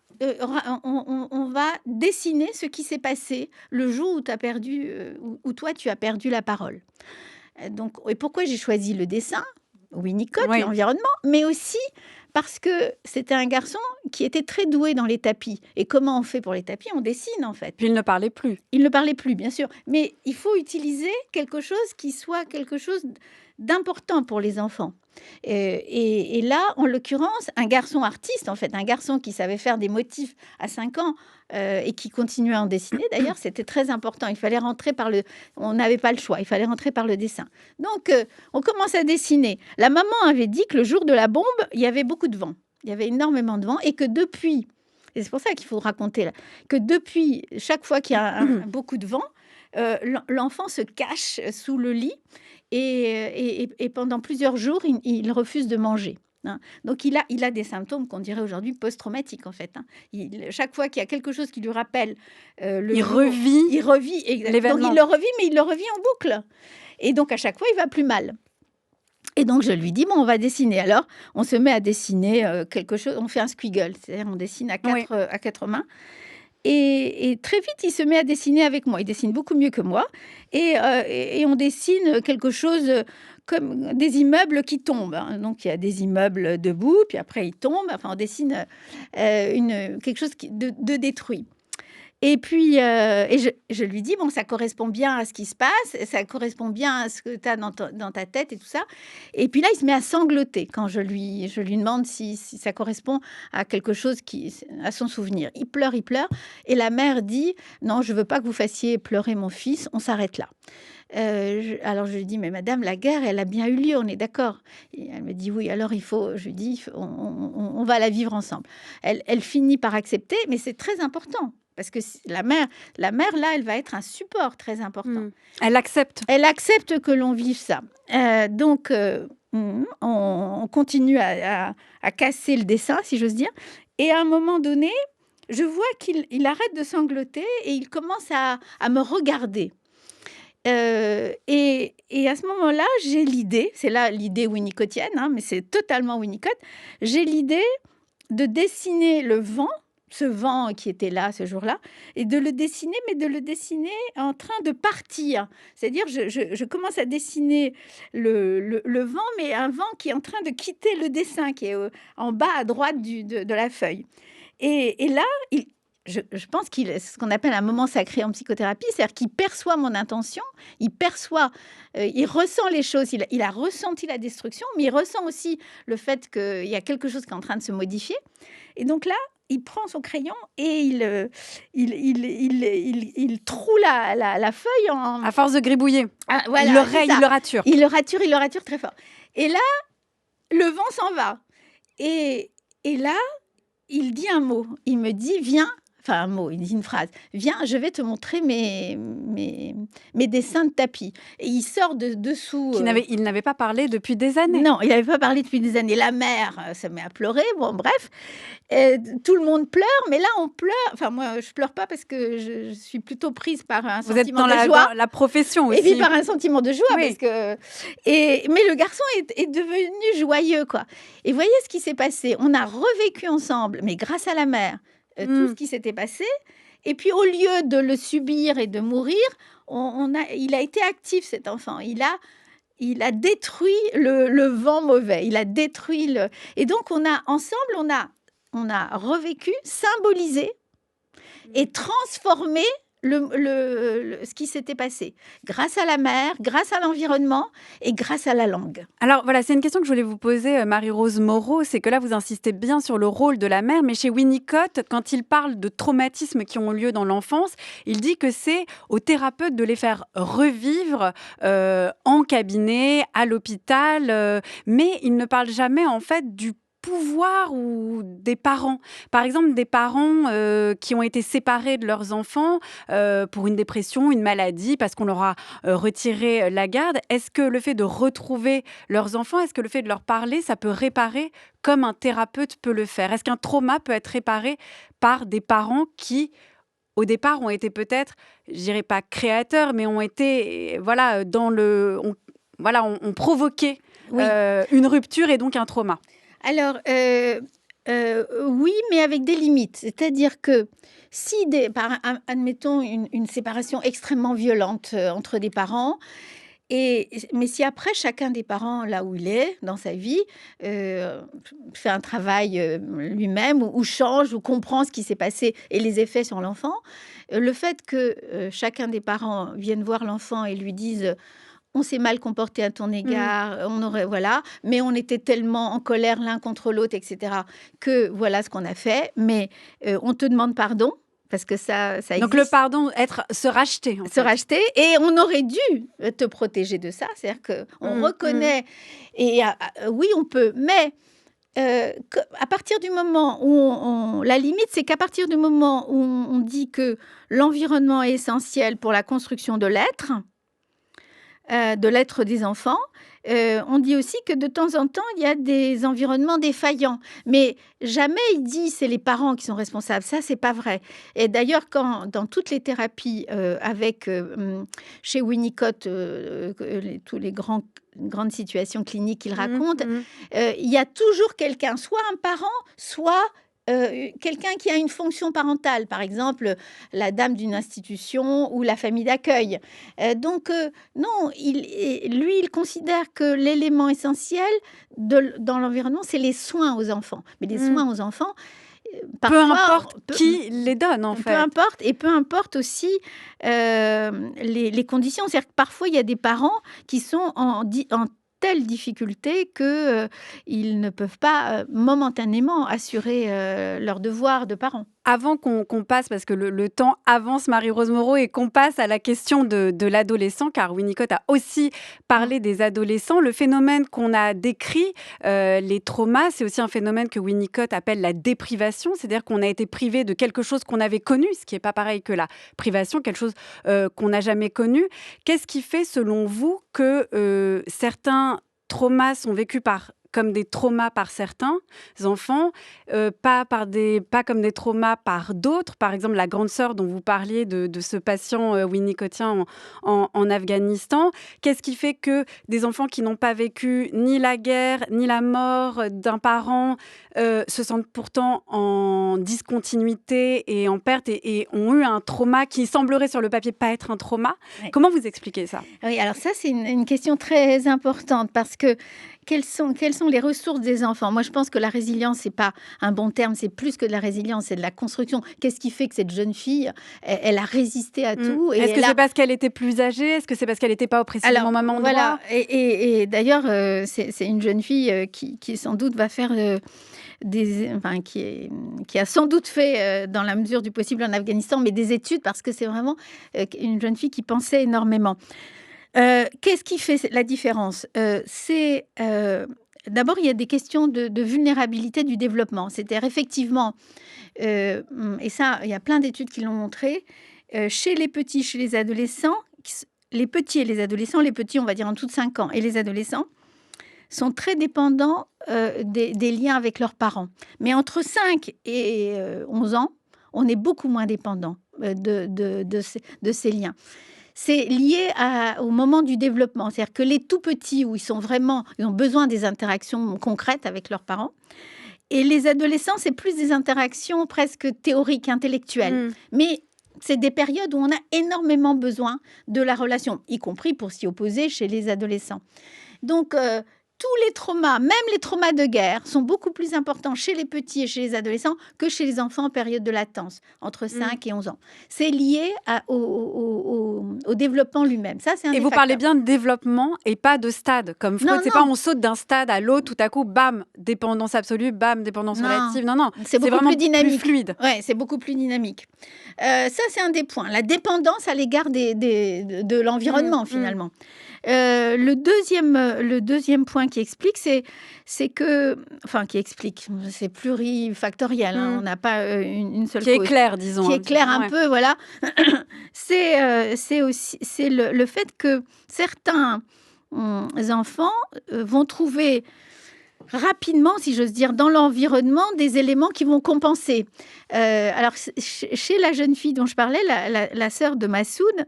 dessiner ce qui s'est passé le jour où où toi, tu as perdu la parole. Donc, et pourquoi j'ai choisi le dessin, Winnicott, l'environnement, mais aussi parce que c'était un garçon qui était très doué dans les tapis. Et comment on fait pour les tapis? On dessine, en fait. Puis il ne parlait plus. Il ne parlait plus, bien sûr. Mais il faut utiliser quelque chose qui soit quelque chose d'important pour les enfants. Et là, en l'occurrence, un garçon artiste, en fait, un garçon qui savait faire des motifs à 5 ans et qui continuait à en dessiner, d'ailleurs, c'était très important. Il fallait rentrer on n'avait pas le choix, il fallait rentrer par le dessin. Donc, on commence à dessiner. La maman avait dit que le jour de la bombe, il y avait beaucoup de vent. Il y avait énormément de vent et que depuis, et c'est pour ça qu'il faut raconter là, que depuis, chaque fois qu'il y a beaucoup de vent, l'enfant se cache sous le lit et pendant plusieurs jours, il refuse de manger. Hein. Donc, il a des symptômes qu'on dirait aujourd'hui post-traumatiques, en fait. Hein. Chaque fois qu'il y a quelque chose qui lui rappelle il revit l'événement. Donc, il le revit, mais il le revit en boucle. Et donc, à chaque fois, il va plus mal. Et donc, je lui dis, bon, on va dessiner. Alors, on se met à dessiner quelque chose. On fait un squiggle, c'est-à-dire on dessine à quatre mains. Et très vite, il se met à dessiner avec moi. Il dessine beaucoup mieux que moi. Et on dessine quelque chose comme des immeubles qui tombent. Hein. Donc, il y a des immeubles debout, puis après, ils tombent. Enfin, on dessine quelque chose de détruit. Et puis, je lui dis, bon, ça correspond bien à ce qui se passe, ça correspond bien à ce que tu as dans ta tête et tout ça. Et puis là, il se met à sangloter quand je lui demande si ça correspond à quelque chose, à son souvenir. Il pleure. Et la mère dit, non, je veux pas que vous fassiez pleurer mon fils, on s'arrête là. Alors je lui dis, mais madame, la guerre, elle a bien eu lieu, on est d'accord? Et elle me dit, oui, alors je lui dis, on va la vivre ensemble. Elle finit par accepter, mais c'est très important. Parce que la mère, là, elle va être un support très important. Elle accepte. Elle accepte que l'on vive ça. Donc, on continue à casser le dessin, si j'ose dire. Et à un moment donné, je vois qu'il arrête de sangloter et il commence à me regarder. Et à ce moment-là, j'ai l'idée, c'est là l'idée winnicottienne, hein, mais c'est totalement Winnicott, j'ai l'idée de dessiner le vent, ce vent qui était là ce jour-là, et de le dessiner, mais de le dessiner en train de partir. C'est-à-dire, je commence à dessiner le vent, mais un vent qui est en train de quitter le dessin, qui est en bas à droite de la feuille. Et là, je pense qu'il est ce qu'on appelle un moment sacré en psychothérapie, c'est-à-dire qu'il perçoit mon intention, il ressent les choses, il a ressenti la destruction, mais il ressent aussi le fait qu'il y a quelque chose qui est en train de se modifier. Et donc là, il prend son crayon et il troue la feuille en... À force de gribouiller. Ah, voilà, il le rature. Il le rature très fort. Et là, le vent s'en va. Et là, il dit un mot. Il me dit, viens enfin un mot, il dit une phrase. Viens, je vais te montrer mes dessins de tapis. Et il sort de dessous. Il n'avait pas parlé depuis des années. Non, il n'avait pas parlé depuis des années. La mère se met à pleurer. Bon, bref, tout le monde pleure, mais là on pleure. Enfin moi, je pleure pas parce que je suis plutôt prise par un sentiment de joie. Dans la profession aussi. Et puis par un sentiment de joie, oui. mais le garçon est devenu joyeux, quoi. Et voyez ce qui s'est passé. On a revécu ensemble, mais grâce à la mère. Tout ce qui s'était passé. Et puis, au lieu de le subir et de mourir, il a été actif, cet enfant. Il a détruit le vent mauvais. Il a détruit le... Et donc, ensemble, on a revécu, symbolisé et transformé ce qui s'était passé, grâce à la mer, grâce à l'environnement et grâce à la langue. Alors voilà, c'est une question que je voulais vous poser, Marie-Rose Moreau, c'est que là vous insistez bien sur le rôle de la mère, mais chez Winnicott, quand il parle de traumatismes qui ont lieu dans l'enfance, il dit que c'est aux thérapeutes de les faire revivre en cabinet, à l'hôpital, mais il ne parle jamais en fait du pouvoir ou des parents. Par exemple, des parents qui ont été séparés de leurs enfants pour une dépression, une maladie, parce qu'on leur a retiré la garde. Est-ce que le fait de retrouver leurs enfants, est-ce que le fait de leur parler, ça peut réparer comme un thérapeute peut le faire? Est-ce qu'un trauma peut être réparé par des parents qui, au départ, ont été peut-être, je dirais pas créateurs, mais ont été, voilà, ont provoqué une rupture et donc un trauma? Alors, oui, mais avec des limites. C'est-à-dire que si, admettons, une séparation extrêmement violente entre des parents, mais si après, chacun des parents, là où il est, dans sa vie, fait un travail lui-même, ou change, ou comprend ce qui s'est passé et les effets sur l'enfant, le fait que chacun des parents vienne voir l'enfant et lui dise... On s'est mal comporté à ton égard, mais on était tellement en colère l'un contre l'autre, etc., que voilà ce qu'on a fait. Mais on te demande pardon, parce que ça existe. Donc le pardon, se racheter. Racheter, et on aurait dû te protéger de ça. C'est-à-dire qu'on reconnaît, et oui, on peut, mais... à partir du moment où la limite, c'est qu'à partir du moment où on dit que l'environnement est essentiel pour la construction de l'être des enfants, on dit aussi que de temps en temps, il y a des environnements défaillants. Mais jamais il dit c'est les parents qui sont responsables. Ça, c'est pas vrai. Et d'ailleurs, dans toutes les thérapies chez Winnicott, tous les grandes situations cliniques qu'il raconte, il y a toujours quelqu'un, soit un parent, soit... quelqu'un qui a une fonction parentale, par exemple la dame d'une institution ou la famille d'accueil. Non, il considère que l'élément essentiel dans l'environnement, c'est les soins aux enfants. Mais les soins aux enfants, peu importe qui les donne, en fait. Peu importe aussi les conditions. C'est-à-dire que parfois, il y a des parents qui sont en telle difficulté qu'ils ne peuvent pas momentanément assurer leur devoir de parents. Avant qu'on passe, parce que le temps avance, Marie-Rose Moreau, et qu'on passe à la question de l'adolescent, car Winnicott a aussi parlé des adolescents, le phénomène qu'on a décrit, les traumas, c'est aussi un phénomène que Winnicott appelle la déprivation, c'est-à-dire qu'on a été privé de quelque chose qu'on avait connu, ce qui n'est pas pareil que la privation, quelque chose qu'on n'a jamais connu. Qu'est-ce qui fait, selon vous, que certains traumas sont vécus comme des traumas par certains enfants, pas comme des traumas par d'autres. Par exemple, la grande sœur dont vous parliez de ce patient winnicottien en Afghanistan. Qu'est-ce qui fait que des enfants qui n'ont pas vécu ni la guerre, ni la mort d'un parent se sentent pourtant en discontinuité et en perte et ont eu un trauma qui semblerait sur le papier pas être un trauma? Oui. Comment vous expliquez ça? Oui, alors ça, c'est une question très importante parce que quelles sont les ressources des enfants? Moi, je pense que la résilience, c'est pas un bon terme, c'est plus que de la résilience, c'est de la construction. Qu'est-ce qui fait que cette jeune fille, elle a résisté à tout? Est-ce que c'est parce qu'elle était plus âgée? Est-ce que c'est parce qu'elle n'était pas au précisément même endroit? Voilà. Et d'ailleurs, c'est une jeune fille qui sans doute va faire... qui a sans doute fait, dans la mesure du possible en Afghanistan, mais des études, parce que c'est vraiment une jeune fille qui pensait énormément. Qu'est-ce qui fait la différence? C'est d'abord, il y a des questions de vulnérabilité du développement. C'est-à-dire, effectivement, et ça, il y a plein d'études qui l'ont montré, chez les petits, chez les adolescents, les petits et les adolescents, les petits, on va dire en dessous de 5 ans, et les adolescents, sont très dépendants des liens avec leurs parents. Mais entre 5 et 11 ans, on est beaucoup moins dépendant de ces liens. C'est lié au moment du développement. C'est-à-dire que les tout petits, où ils ont besoin des interactions concrètes avec leurs parents, et les adolescents, c'est plus des interactions presque théoriques, intellectuelles. Mais c'est des périodes où on a énormément besoin de la relation, y compris pour s'y opposer chez les adolescents. Donc, tous les traumas, même les traumas de guerre, sont beaucoup plus importants chez les petits et chez les adolescents que chez les enfants en période de latence, entre 5 et 11 ans. C'est lié au développement lui-même. Ça, c'est un Et vous parlez bien de développement et pas de stade. Comme Freud, c'est pas on saute d'un stade à l'autre, tout à coup, bam, dépendance absolue, bam, dépendance relative. Non. C'est beaucoup vraiment plus dynamique. Plus fluide. Ouais, c'est beaucoup plus dynamique. Ça, c'est un des points. La dépendance à l'égard de l'environnement, finalement. Le deuxième point qui explique, c'est que, enfin, qui explique, c'est plurifactoriel, on n'a pas une seule cause. Qui éclaire, disons. Qui éclaire un peu, voilà. c'est aussi le fait que certains enfants vont trouver rapidement, si j'ose dire, dans l'environnement, des éléments qui vont compenser. Alors, chez la jeune fille dont je parlais, la sœur de Massoud,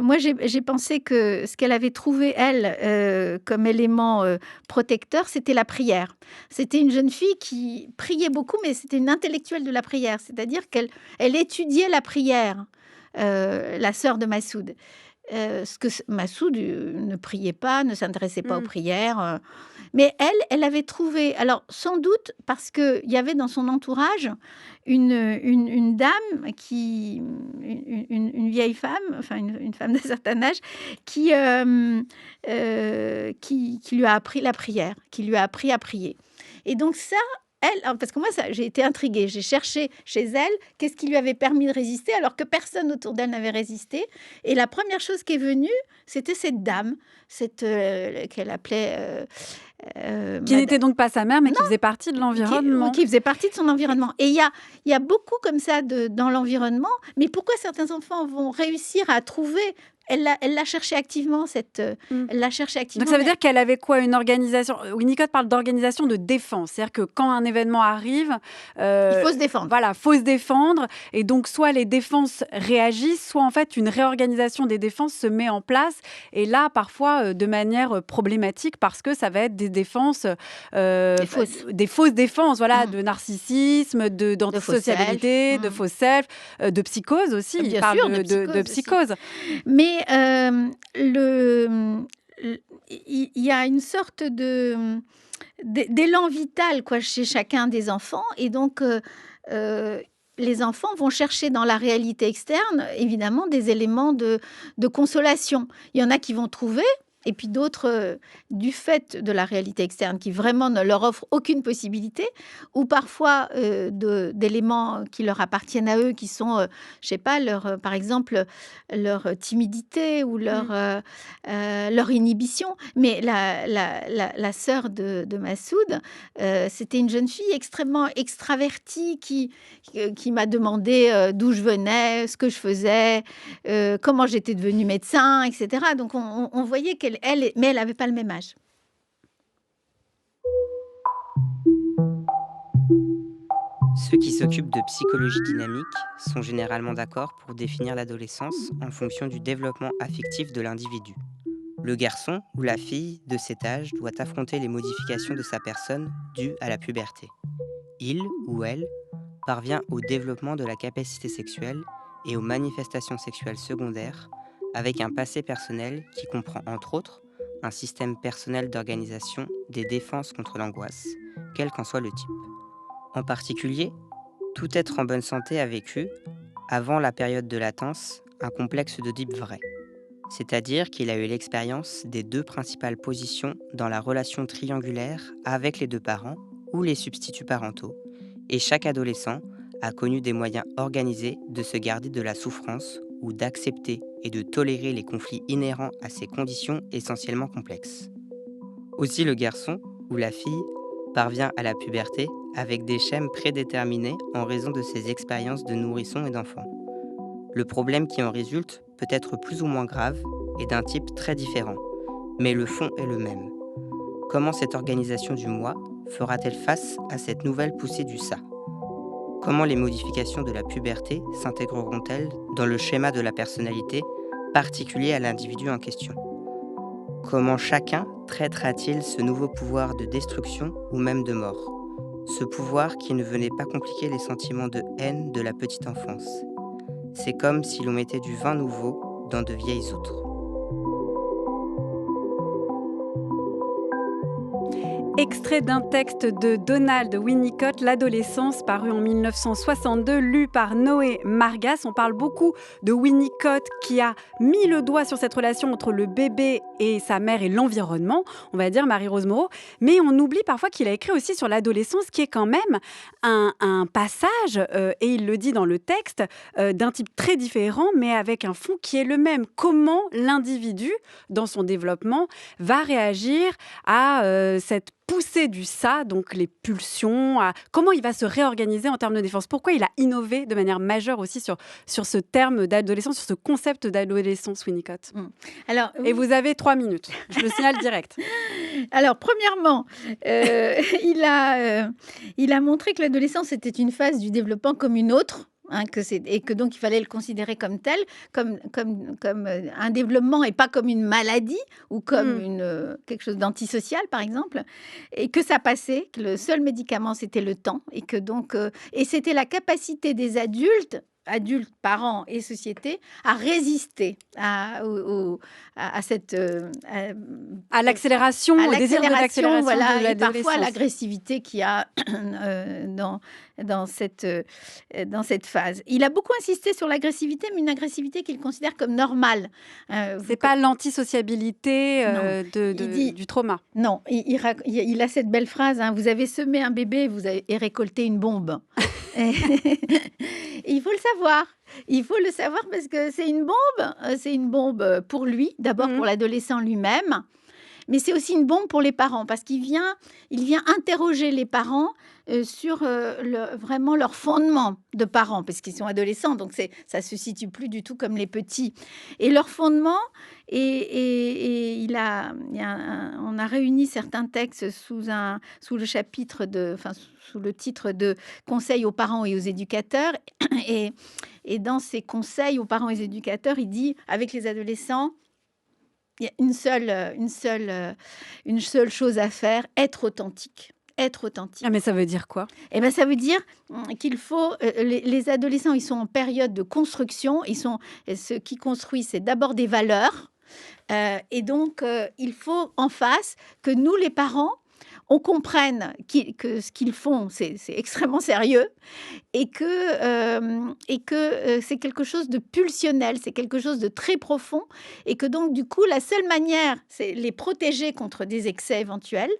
moi, j'ai pensé que ce qu'elle avait trouvé, elle, comme élément protecteur, c'était la prière. C'était une jeune fille qui priait beaucoup, mais c'était une intellectuelle de la prière. C'est-à-dire qu'elle étudiait la prière, la sœur de Massoud. Ce que Massoud ne priait pas, ne s'intéressait pas aux prières. Mais elle avait trouvé, alors sans doute parce qu'il y avait dans son entourage une dame, une vieille femme, enfin une femme d'un certain âge, qui lui a appris la prière, qui lui a appris à prier. Et donc ça, parce que moi, j'ai été intriguée. J'ai cherché chez elle qu'est-ce qui lui avait permis de résister alors que personne autour d'elle n'avait résisté. Et la première chose qui est venue, c'était cette dame, qu'elle appelait... qui n'était donc pas sa mère, mais qui faisait partie de l'environnement. Qui faisait partie de son environnement. Et il y a beaucoup comme ça dans l'environnement. Mais pourquoi certains enfants vont réussir à trouver... Elle l'a cherché activement, elle l'a cherché activement. Donc ça veut dire qu'elle avait quoi? Une organisation. Winnicott parle d'organisation de défense. C'est-à-dire que quand un événement arrive... il faut se défendre. Voilà, il faut se défendre. Et donc, soit les défenses réagissent, soit en fait, une réorganisation des défenses se met en place. Et là, parfois, de manière problématique, parce que ça va être des défenses... des fausses défenses, voilà, de narcissisme, d'antisociabilité, de faux self, de psychose aussi. Bien il parle sûr, de psychose. Mais il y a une sorte d'élan vital chez chacun des enfants. Et donc, les enfants vont chercher dans la réalité externe, évidemment, des éléments de consolation. Il y en a qui vont trouver, et puis d'autres, du fait de la réalité externe, qui vraiment ne leur offre aucune possibilité, ou parfois d'éléments qui leur appartiennent à eux, qui sont, je sais pas, par exemple, leur timidité ou leur inhibition. Mais la sœur de Massoud, c'était une jeune fille extrêmement extravertie qui m'a demandé d'où je venais, ce que je faisais, comment j'étais devenue médecin, etc. Donc on voyait mais elle n'avait pas le même âge. Ceux qui s'occupent de psychologie dynamique sont généralement d'accord pour définir l'adolescence en fonction du développement affectif de l'individu. Le garçon ou la fille de cet âge doit affronter les modifications de sa personne dues à la puberté. Il ou elle parvient au développement de la capacité sexuelle et aux manifestations sexuelles secondaires avec un passé personnel qui comprend entre autres un système personnel d'organisation des défenses contre l'angoisse, quel qu'en soit le type. En particulier, tout être en bonne santé a vécu, avant la période de latence, un complexe d'Oedipe vrai, c'est-à-dire qu'il a eu l'expérience des deux principales positions dans la relation triangulaire avec les deux parents ou les substituts parentaux, et chaque adolescent a connu des moyens organisés de se garder de la souffrance ou d'accepter et de tolérer les conflits inhérents à ces conditions essentiellement complexes. Aussi le garçon où la fille parvient à la puberté avec des schèmes prédéterminés en raison de ses expériences de nourrisson et d'enfant. Le problème qui en résulte peut être plus ou moins grave et d'un type très différent, mais le fond est le même. Comment cette organisation du moi fera-t-elle face à cette nouvelle poussée du ça? Comment les modifications de la puberté s'intégreront-elles dans le schéma de la personnalité particulier à l'individu en question? Comment chacun traitera-t-il ce nouveau pouvoir de destruction ou même de mort? Ce pouvoir qui ne venait pas compliquer les sentiments de haine de la petite enfance. C'est comme si l'on mettait du vin nouveau dans de vieilles outres. Extrait d'un texte de Donald Winnicott, L'adolescence, paru en 1962, lu par Noé Margas. On parle beaucoup de Winnicott qui a mis le doigt sur cette relation entre le bébé et sa mère et l'environnement, on va dire Marie-Rose Moreau. Mais on oublie parfois qu'il a écrit aussi sur l'adolescence, qui est quand même un passage, et il le dit dans le texte, d'un type très différent, mais avec un fond qui est le même. Comment l'individu, dans son développement, va réagir à cette poussée du ça, donc les pulsions, comment il va se réorganiser en termes de défense. Pourquoi il a innové de manière majeure aussi sur ce terme d'adolescence, sur ce concept d'adolescence, Winnicott. Alors, Et vous avez 3 minutes, je le signale direct. Alors, premièrement, il a montré que l'adolescence était une phase du développement comme une autre. Et que donc il fallait le considérer comme tel, comme un développement et pas comme une maladie ou comme quelque chose d'antisocial par exemple, et que ça passait, que le seul médicament c'était le temps, et que donc et c'était la capacité des adultes, parents et société, à résister à cette à l'accélération, au désir de l'accélération, voilà, de et l'adolescence. parfois l'agressivité qu'il y a dans cette phase. Il a beaucoup insisté sur l'agressivité, mais une agressivité qu'il considère comme normale. C'est pas l'antisociabilité du trauma. Non, il a cette belle phrase, vous avez semé un bébé, vous avez récolté une bombe. Et il faut le savoir. Il faut le savoir parce que c'est une bombe. C'est une bombe pour lui, d'abord pour l'adolescent lui-même, mais c'est aussi une bombe pour les parents parce qu'il vient interroger les parents sur vraiment leur fondement de parents, parce qu'ils sont adolescents, donc ça se situe plus du tout comme les petits. Et leur fondement, on a réuni certains textes sous le chapitre sous le titre de Conseils aux parents et aux éducateurs. Et dans ces conseils aux parents et aux éducateurs, il dit, avec les adolescents, il y a une seule chose à faire, être authentique. Être authentique. Ah, mais ça veut dire quoi? Eh ben, ça veut dire qu'il faut... les adolescents, ils sont en période de construction. Ce qui construit, c'est d'abord des valeurs. Et donc, il faut en face que nous, les parents, on comprenne que ce qu'ils font, c'est extrêmement sérieux et que c'est quelque chose de pulsionnel, c'est quelque chose de très profond et que donc, du coup, la seule manière, c'est les protéger contre des excès éventuels.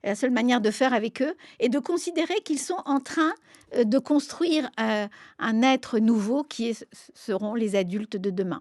La seule manière de faire avec eux est de considérer qu'ils sont en train de construire un être nouveau qui seront les adultes de demain.